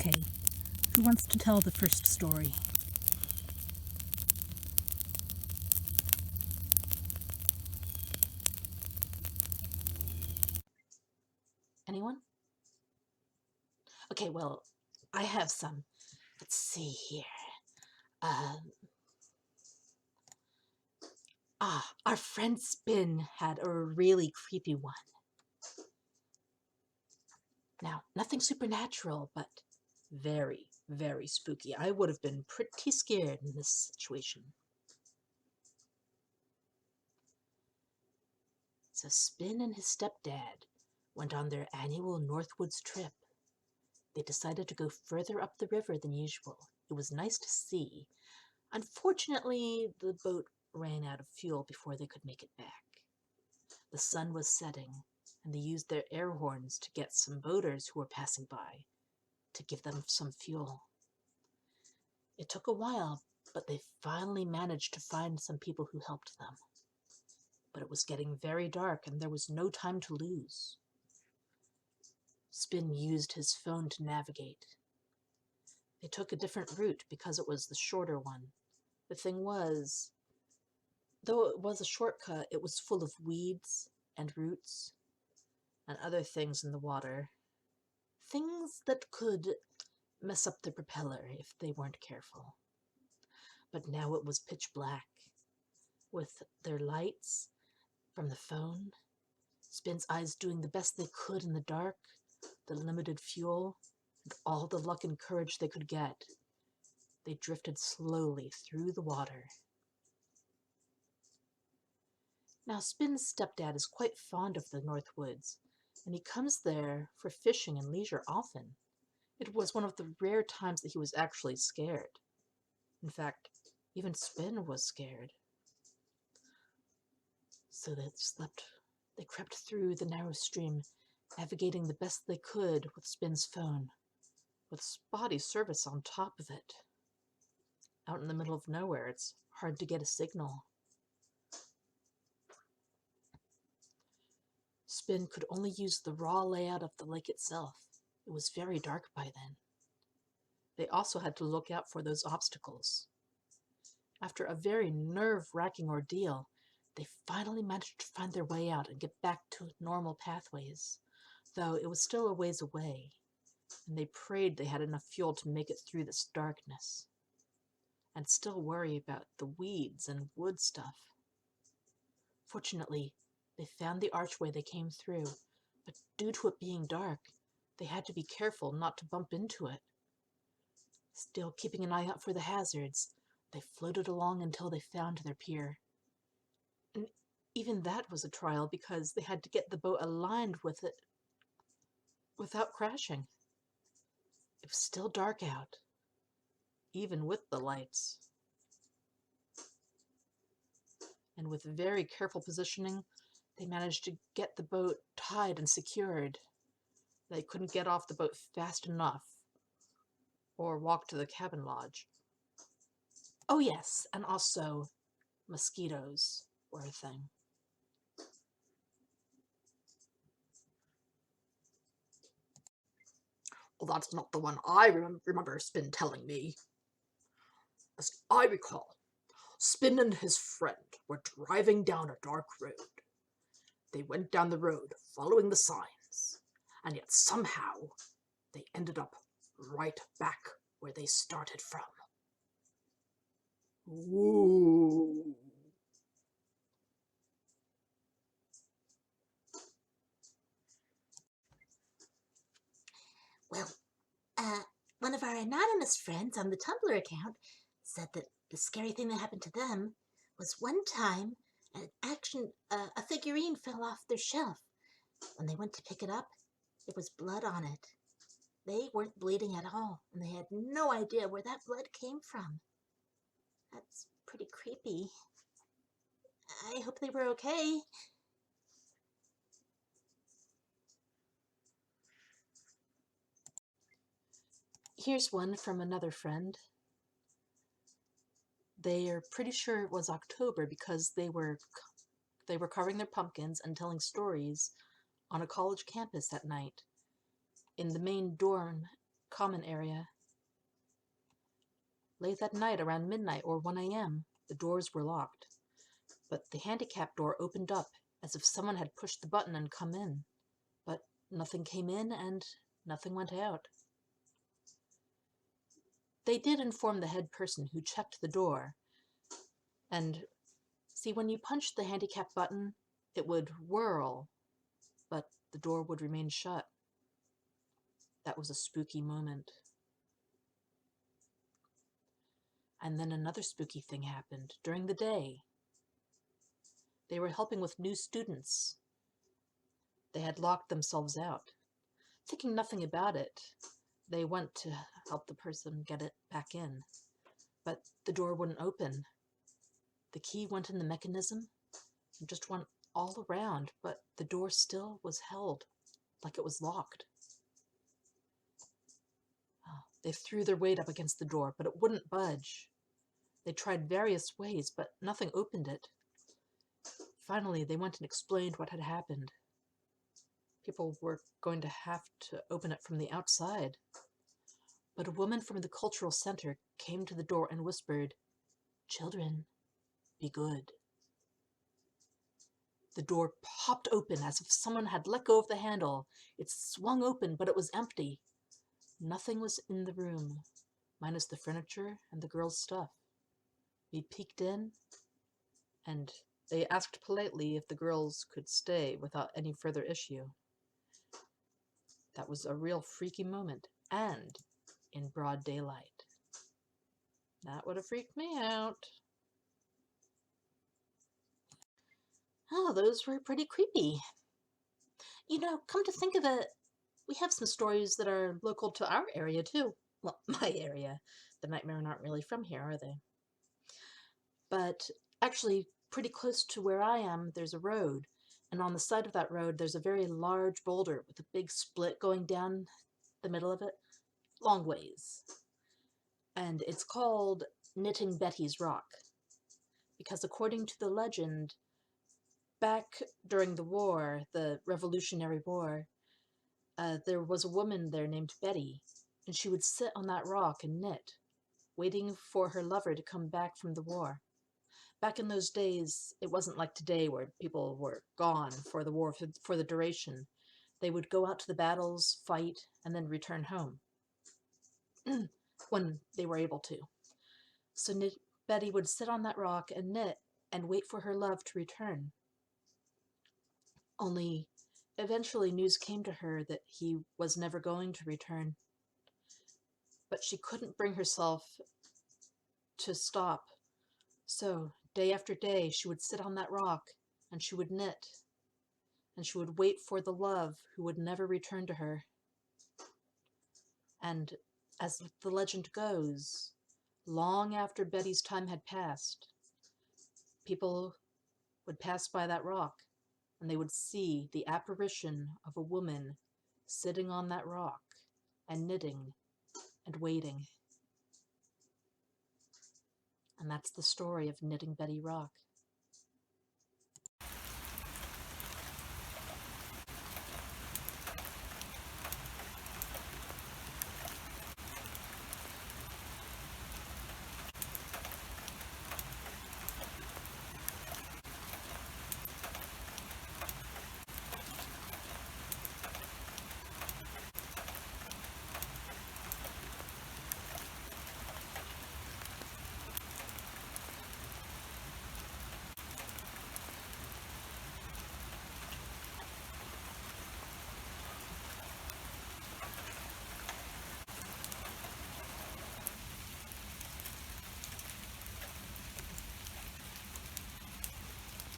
Okay, who wants to tell the first story? Anyone? Okay, well, I have some. Let's see here. Our friend Spin had a really creepy one. Now, nothing supernatural, but very, very spooky. I would have been pretty scared in this situation. So Spin and his stepdad went on their annual Northwoods trip. They decided to go further up the river than usual. It was nice to see. Unfortunately, the boat ran out of fuel before they could make it back. The sun was setting, and they used their air horns to get some boaters who were passing by to give them some fuel. It took a while, but they finally managed to find some people who helped them. But it was getting very dark, and there was no time to lose. Spin used his phone to navigate. They took a different route because it was the shorter one. The thing was, though it was a shortcut, it was full of weeds and roots and other things in the water. Things that could mess up the propeller if they weren't careful. But now it was pitch black. With their lights from the phone, Spin's eyes doing the best they could in the dark, the limited fuel, and all the luck and courage they could get, they drifted slowly through the water. Now, Spin's stepdad is quite fond of the North Woods, and he comes there for fishing and leisure often. It was one of the rare times that he was actually scared. In fact, even Spin was scared. So they crept through the narrow stream, navigating the best they could with Spin's phone, with spotty service on top of it. Out in the middle of nowhere, it's hard to get a signal. Spin could only use the raw layout of the lake itself. It was very dark by then. They also had to look out for those obstacles. After a very nerve-wracking ordeal, they finally managed to find their way out and get back to normal pathways, though it was still a ways away, and they prayed they had enough fuel to make it through this darkness, and still worry about the weeds and wood stuff. Fortunately, they found the archway they came through, but due to it being dark, they had to be careful not to bump into it. Still keeping an eye out for the hazards, they floated along until they found their pier. And even that was a trial because they had to get the boat aligned with it without crashing. It was still dark out, even with the lights. And with very careful positioning, they managed to get the boat tied and secured. They couldn't get off the boat fast enough or walk to the cabin lodge. Oh yes, and also mosquitoes were a thing. Well, that's not the one I remember Spin telling me. As I recall, Spin and his friend were driving down a dark road. They went down the road following the signs, and yet somehow they ended up right back where they started from. Ooh. Well, one of our anonymous friends on the Tumblr account said that the scary thing that happened to them was one time a figurine fell off their shelf. When they went to pick it up, there was blood on it. They weren't bleeding at all, and they had no idea where that blood came from. That's pretty creepy. I hope they were okay. Here's one from another friend. They are pretty sure it was October because they were carving their pumpkins and telling stories on a college campus at night. In the main dorm common area. Late that night, around midnight or 1 a.m., the doors were locked, but the handicap door opened up as if someone had pushed the button and come in. But nothing came in and nothing went out. They did inform the head person who checked the door. And see, when you punched the handicap button, it would whirl, but the door would remain shut. That was a spooky moment. And then another spooky thing happened during the day. They were helping with new students. They had locked themselves out. Thinking nothing about it, they went to help the person get it back in. But the door wouldn't open. The key went in the mechanism and just went all around, but the door still was held, like it was locked. They threw their weight up against the door, but it wouldn't budge. They tried various ways, but nothing opened it. Finally, they went and explained what had happened. People were going to have to open it from the outside. But a woman from the cultural center came to the door and whispered, "Children, be good." The door popped open as if someone had let go of the handle. It swung open, but it was empty. Nothing was in the room, minus the furniture and the girl's stuff. We peeked in, and they asked politely if the girls could stay without any further issue. That was a real freaky moment, and in broad daylight. That would have freaked me out. Oh, those were pretty creepy. You know, come to think of it, we have some stories that are local to our area, too. Well, my area. The Nightmare aren't really from here, are they? But actually, pretty close to where I am, there's a road. And on the side of that road, there's a very large boulder with a big split going down the middle of it. Long ways. And it's called Knitting Betty's Rock. Because according to the legend, back during the war, the Revolutionary War, there was a woman there named Betty, and she would sit on that rock and knit, waiting for her lover to come back from the war. Back in those days, it wasn't like today where people were gone for the war for the duration. They would go out to the battles, fight, and then return home when they were able to. So Betty would sit on that rock and knit and wait for her love to return. Only eventually news came to her that he was never going to return. But she couldn't bring herself to stop. So day after day she would sit on that rock and she would knit. And she would wait for the love who would never return to her. And as the legend goes, long after Betty's time had passed, people would pass by that rock and they would see the apparition of a woman sitting on that rock and knitting and waiting. And that's the story of Knitting Betty Rock.